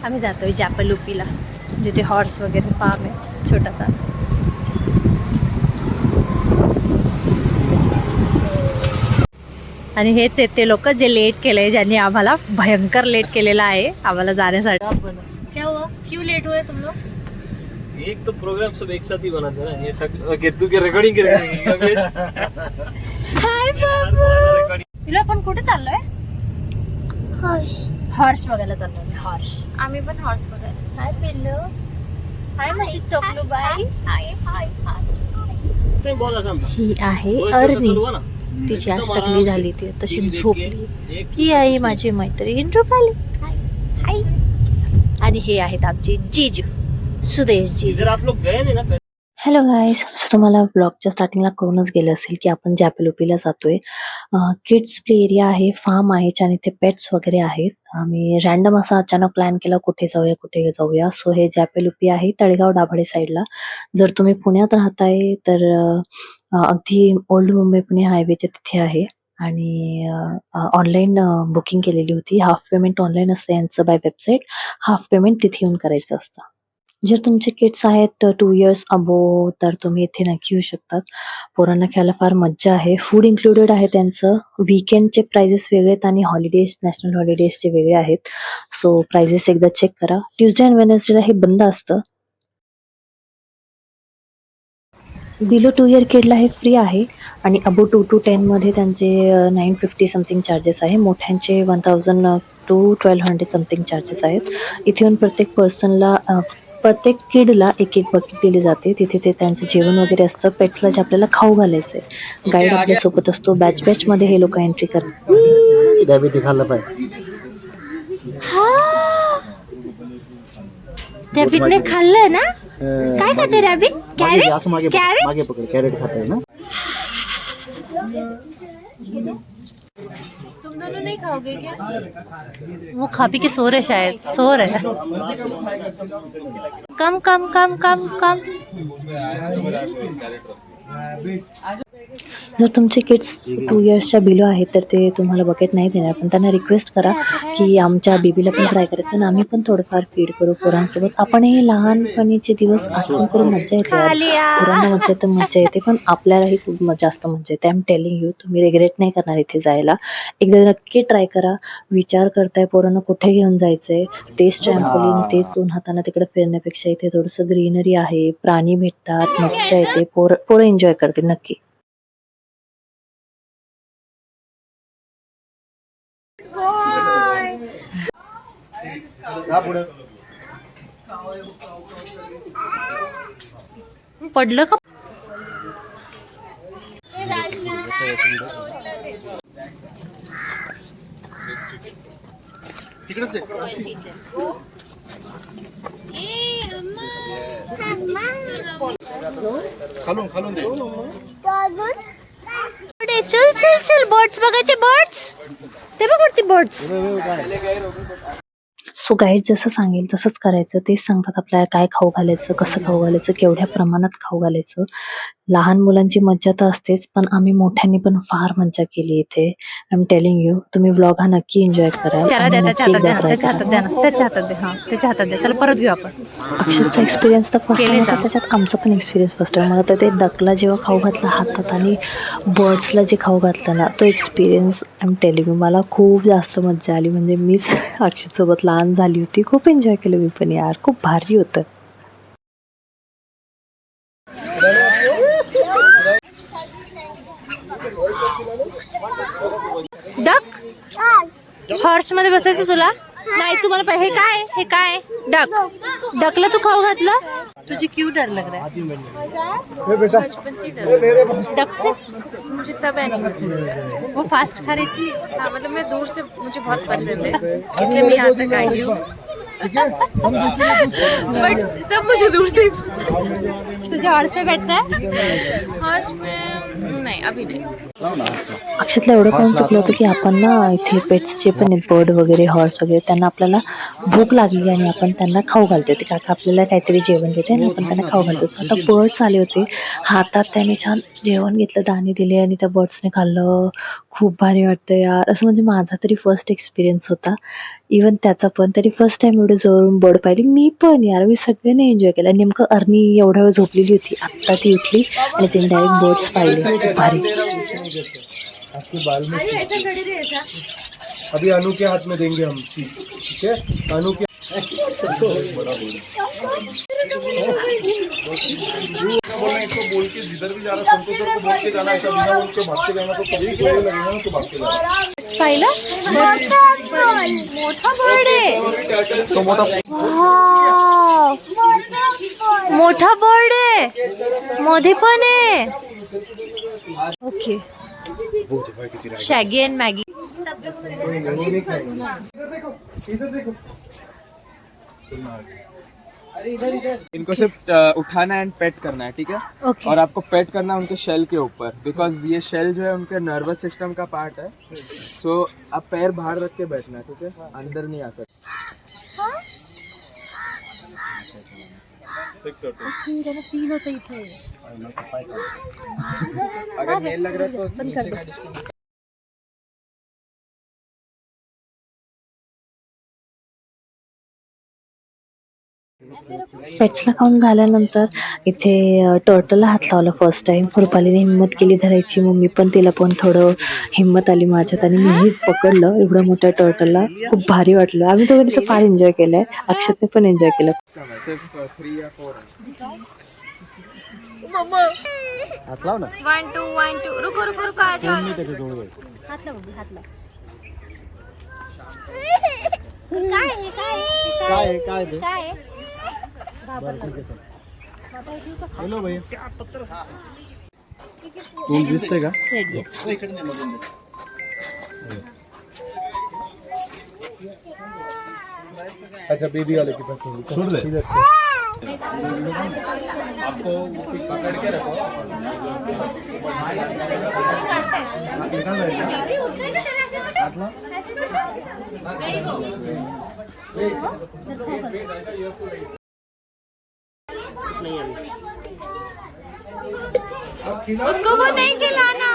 आम्ही जातोय जॅपलुपीला, जिथे हॉर्स वगैरे फार्म आहे छोटासा. आणि हेच आहेत ते लोक जे लेट केलंय, ज्यांनी आम्हाला भयंकर लेट केलेला आहे आम्हाला जाण्यासाठी. क्या हुआ, क्यों लेट हुए तुम लोग? एक तो प्रोग्राम सब एक साथ ही बनाते हैं ना, ये ओके तू के रिकॉर्डिंग करेंगे. हाय बाबा, तुला आपण कुठे चाललोय? हॉर्स बघायला चाललोय. हॉर्स, आम्ही पण हॉर्स बघायला. हाय पिल्लू, हाय माझी टोकलू बाई. हाय हाय हाय. तो बहुत आसान था. ही आहे वो अर्नी, हुआ ना. तिची आज टकली झाली, ती तशी झोपली. ही आहे माझी मैत्रीण रुपाली. हाय. आणि हे आहेत आमचे जीजू, सुदेश जीजू. इधर आप लोग गए नहीं ना. हॅलो गाईज, सो तुम्हाला ब्लॉगच्या स्टार्टिंगला कळूनच गेलं असेल की आपण जॅपलुपीला जातोय. किड्स प्ले एरिया आहे, फार्म आहे आणि ते पेट्स वगैरे आहेत. आम्ही रॅन्डम असा अचानक प्लॅन केला कुठे जाऊया. सो हे जॅपलुपी आहे तळेगाव दाभाडे साईडला. जर तुम्ही पुण्यात राहताय तर अगदी ओल्ड मुंबई पुणे हायवेच्या तिथे आहे. आणि ऑनलाईन बुकिंग केलेली होती. हाफ पेमेंट ऑनलाईन असतं यांचं बाय वेबसाईट, हाफ पेमेंट तिथे येऊन करायचं असतं. जर तुमचे किड्स आहेत 2 इयर्स अबो तर तुम्ही इथे नक्की येऊ शकतात. पोरांना खेळायला फार मज्जा आहे. फूड इन्क्लुडेड आहे त्यांचं. वीकेंडचे प्राइजेस वेगळे आहेत आणि हॉलिडेज, नॅशनल हॉलिडेजचे वेगळे आहेत. सो प्राइजेस एकदा चेक करा. ट्यूजडे अँड वेडनेसडेला हे बंद असतं. बिलो 2 इयर किडला हे फ्री आहे आणि अबो 2 to 10 मध्ये त्यांचे 950 समथिंग चार्जेस आहे. मोठ्यांचे 1000 to 1200 समथिंग चार्जेस आहेत. इथे येऊन प्रत्येक पर्सनला प्रत्येक किडला एक बकेट दिली जाते. तिथे ते त्यांचं जेवण वगैरे असतं. पेट्सला जे आपल्याला खाऊ घालायचंय, गाईड आपल्या सोबत असतो. बॅच मध्ये हे लोक एंट्री करतात. रॅबिटने खाल्लं ना? काय खाते रॅबिट? कॅरेट खाते ना. तुम दोनों नहीं खाओगे क्या? वो खा पी के सो रहे, शायद सो रहे. कम कम कम कम कम. जर तुमचे किड्स 2 इयर्सच्या बिलो आहेत तर ते तुम्हाला बकेट नाही देणार, पण त्यांना रिक्वेस्ट करा की आमच्या बेबीला पण ट्राय करायचं आणि आम्ही पण थोडंफार फीड करू पोरांसोबत. आपण हे लहानपणीचे दिवस आठवण करून मज्जा येते. पोरांना मज्जा येते, पण आपल्यालाही खूप जास्त मज्जा येते. आय एम टेलिंग यू, तुम्ही रिग्रेट नाही करणार इथे जायला. एकदा नक्की ट्राय करा. विचार करताय पोरांना कुठे घेऊन जायचंय, तेच ट्रॅम्पोलिन, तेच उन्हाताना तिकडे फिरण्यापेक्षा इथे थोडंसं ग्रीनरी आहे, प्राणी भेटतात, मज्जा येते. पोरं एन्जॉय करतील नक्की. पडलं का? खालून दे. चल चल चल, बर्ड्स बघायचे. बर्ड्स ते बघ, बर्ड्स. सो गाईड जसं सांगेल तसंच करायचं. तेच सांगतात आपल्याला काय खाऊ घालायचं, कसं खाऊ घालायचं, केवढ्या प्रमाणात खाऊ घालायचं. लहान मुलांची मज्जा तर असतेच, पण आम्ही मोठ्यांनी पण फार मज्जा केली इथे. आय एम टेलिंग यू, तुम्ही व्लॉग हा नक्की एन्जॉय करा. त्याच्या हातात द्या, त्याला परत घेऊ आपण. अक्षरचा एक्सपिरियन्स तर फर्स्ट टाइम होता, त्याच्यात आमचा पण एक्सपिरियन्स फर्स्ट टाइम. मला तर ते डकला जेव्हा खाऊ घातला हातात आणि बर्ड्सला जे खाऊ घातलं ना, तो experience I am telling you, मला खूप जास्त मज्जा आली. म्हणजे मीच अक्षरसोबत लहान झाली होती. खूप एन्जॉय केलं मी पण यार, खूप भारी होतं. डक, हॉर्स मध्ये बसायचं तुला नाही? तुम्हाला हे काय, हे काय डक? डकला तू खाऊ घातलं? तुझी क्यों डर लग रहा है? बचपन से डर. डक से मुझे सब एनिमल से डर है. वो फास्ट खा रही थी. हाँ, मतलब मैं दूर से, मुझे बहुत पसंद है, इसलिए मैं यहाँ तक आई हूँ. बट सब मुझे दूर से ही पसंद है. तुझे हॉर्स पे बैठना है? हॉर्स में नहीं, अभी नहीं. अक्षतला एवढं करून चुकलं होतं की आपण ना इथे पेट्स जे पण आहेत, बर्ड वगैरे, हॉर्स वगैरे, त्यांना आपल्याला भूक लागली आणि आपण त्यांना खाऊ घालतो. ते काका आपल्याला काहीतरी जेवण देते आणि आपण त्यांना खाऊ घालतो. आता बर्ड्स आले होते हातात, त्याने छान जेवण घेतलं, दाणे दिले आणि त्या बर्ड्सने खाल्लं. खूप भारी वाटतं यार. असं म्हणजे माझा तरी फर्स्ट एक्सपिरियन्स होता. इवन त्याचा पण. तरी फर्स्ट टाइम एवढं जवळून बर्ड पाहिली. मी पण यार, मी सगळ्यांनी एन्जॉय केला. नेमकं अर्नी एवढा वेळ झोपलेली होती, आत्ता ती उठली आणि तिने डायरेक्ट बर्ड्स पाहिले. खूप भारी. आपके बाल में अभी अनु के हाथ में देंगे हम, ठीक है? अनु के इसको बोल के जिधर भी जा रहा संतोष सर को बोल के जाना, ऐसा बिना बोल के भाग के जाना, तो कभी कोई लगेगा ना तो भाग के जाना. पाहिलं मोठा बर्ड आहे. तो मोठा मोठा बर्ड आहे, मध्ये पण आहे. ओके. Shaggy and Maggie. इधर देखो. इनको सिर्फ उठाना एंड पेट करना है, ठीक है? ओके. और आपको पेट करना है उनके शेल के ऊपर, बिकॉज ये शेल जो है उनके नर्वस सिस्टम का पार्ट है. सो आप पैर बाहर रख के बैठना है, ठीक है? अंदर नहीं आ सकते. अगर मेल लग रहा है तो नीचे का डिस्टेंस. पेट्सला खाऊन झाल्यानंतर इथे टर्टलला हात लावला फर्स्ट टाइम. रुपालीने हिंमत केली धरायची, मग मी पण तिला पण थोडं हिंमत आली माझ्यात आणि मीही पकडलं एवढं मोठ्या टर्टलला. खूप भारी वाटलं. आम्ही दोघांनी तर फार एन्जॉय केलंय. अक्षतने पण एन्जॉय केलं. सिर्फ 3 या 4. हात लाव ना. 1 2 1 2 रुको रुको रुको आ जाओ. काय ते? हॅलो भैया. तू दिसते का? अच्छा, बेबी वाले के पास छोड़ दे. इधर से आपको पकड़ के रखो. उसको वो नहीं खिलाना.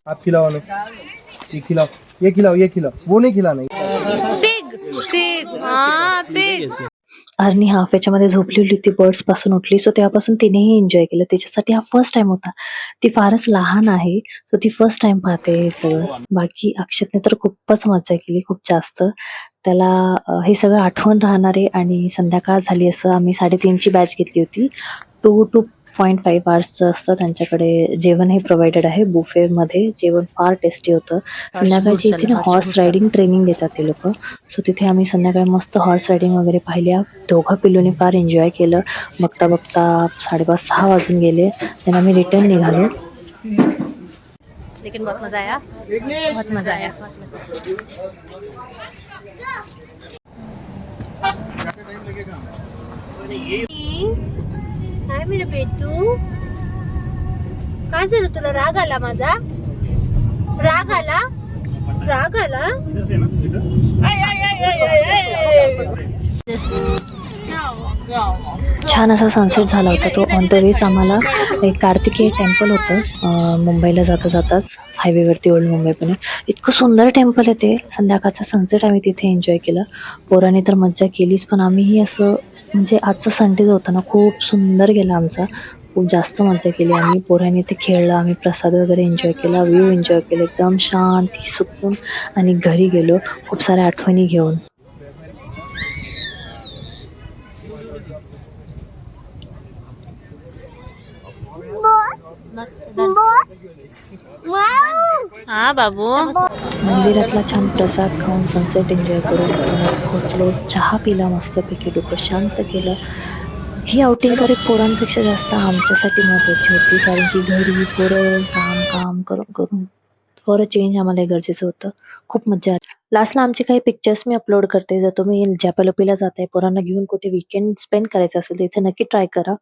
आप खिलाओ ना. ये खिलाओ, ये खिलाओ, ये खिलाओ. वो नहीं खिलाना. पिग पिग हाँ पिग. अर्नी हाफ याच्यामध्ये झोपलेली होती, बर्ड्स पासून उठली. सो तेव्हापासून तिनेही एन्जॉय केलं. तिच्यासाठी हा फर्स्ट टाइम होता. ती फारच लहान आहे, सो ती फर्स्ट टाइम पाहते हे सगळं. बाकी अक्षतने तर खूपच मजा केली, खूप जास्त. त्याला हे सगळं आठवण राहणार आहे. आणि संध्याकाळ झाली असं आम्ही 3:30ची बॅच घेतली होती. 2 to 0.5 आवर्सचं असतं त्यांच्याकडे. जेवण हे प्रोव्हाइडेड आहे बुफेमध्ये. जेवण फार टेस्टी होतं. संध्याकाळची इथे ना हॉर्स रायडिंग ट्रेनिंग देतात ते लोक. सो तिथे आम्ही संध्याकाळी मस्त हॉर्स रायडिंग वगैरे पाहिल्या. दोघं पिल्लूने फार एन्जॉय केलं. बघता बघता 5:30-6 वाजून गेले. त्यांना आम्ही रिटर्न निघालो. लेकिन बहुत मजा आया. बहुत मजा आया. काय मेरे बेटू, काय झालं तुला? राग आला माझा? राग आला? राग आला? छान असा सनसेट झाला होता तो. ऑन द वेज आम्हाला एक कार्तिकेय टेम्पल होतं मुंबईला जाता जाताच हायवेवरती, ओल्ड मुंबई पुणे. इतकं सुंदर टेम्पल आहे ते. संध्याकाळचा सनसेट आम्ही तिथे एन्जॉय केलं. पोरांनी तर मज्जा केलीच, पण आम्हीही असं म्हणजे आजचा संडे जो होता ना खूप सुंदर गेला आमचा. खूप जास्त मजा केली आम्ही. पोरांनी ते खेळलं, आम्ही प्रसाद वगैरे एन्जॉय केला, व्ह्यू एन्जॉय केला, एकदम शांती सुकून. आणि घरी गेलो खूप साऱ्या आठवणी घेऊन. हाँ बाबू. मंदिरातला छान प्रसाद खाऊन सनसेट एन्जॉय करून पुण्यात पोहोचलो. चहा पिला मस्तपैकी, डोकं शांत केलं. ही आउटिंग करीत पोरांपेक्षा जास्त आमच्यासाठी महत्त्वाची होती, कारण की घरी पोरं काम काम करून करून फॉर अ चेंज आम्हाला हे गरजेचं होतं. खूप मजा आली. लास्टला आमचे काही पिक्चर्स मी अपलोड करते. जर तुम्ही जॅपलोपीला जाताय, पोरांना घेऊन कुठे वीकेंड स्पेंड करायचं असेल तर इथे नक्की ट्राय करा.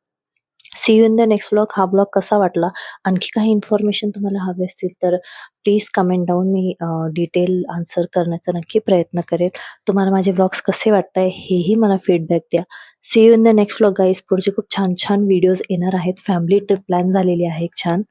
See you in the next vlog. हा व्लॉग कसा वाटला, आणखी काही इन्फॉर्मेशन तुम्हाला हवे असतील तर प्लीज कमेंट डाऊन. मी डिटेल आन्सर करण्याचा नक्की प्रयत्न करेल. तुम्हाला माझे व्लॉग्स कसे वाटताय हेही मला फीडबॅक द्या. See you in the next vlog guys. पुढचे खूप छान छान व्हिडिओज येणार आहेत. फॅमिली ट्रिप प्लॅन झालेली आहे एक छान.